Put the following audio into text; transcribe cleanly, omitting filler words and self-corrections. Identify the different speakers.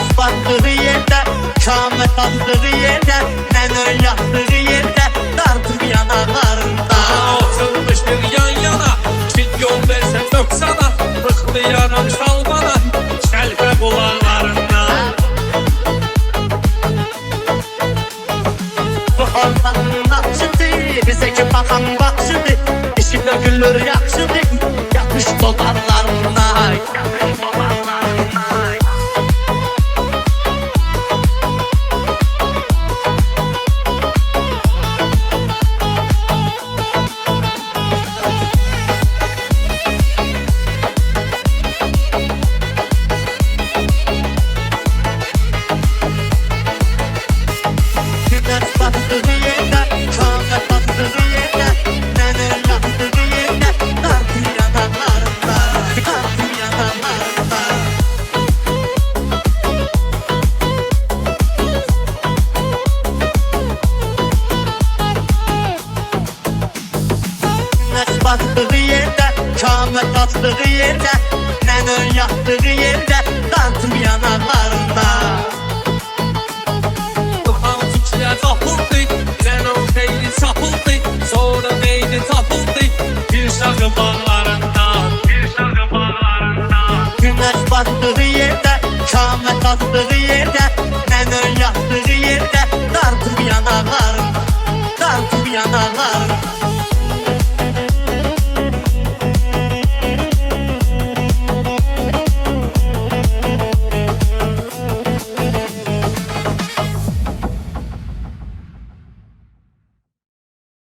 Speaker 1: Güneş battığı yerde, kâmet attığı yerde, nene yattığı yerde, dartım yanaklarında.
Speaker 2: Oturmuş bir yan yana, çit yol versen dök sana, bıklayaram çal bana, şelfe bulanlarında.
Speaker 1: Bu ormanın akşıdır, bize ki bakan bakşıdır, işimde gülür yakşıdır, yapış dolarlarına. Güneş battığı yerde, kâmet attığı yerde, nene yattığı yerde, dartım yanaklarında, dartım yanaklarında. Güneş battığı yerde, kâmet attığı yerde, nene yattığı yerde, dartım yanaklarında.
Speaker 2: Hamzikler tapıldı, sen o şeyli sapıldı, sonra neydi tapıldı, bir şarkı bağlarında, bir şarkı bağlarında.
Speaker 1: Güneş battığı yerde, kâmet attığı yerde, nene yattığı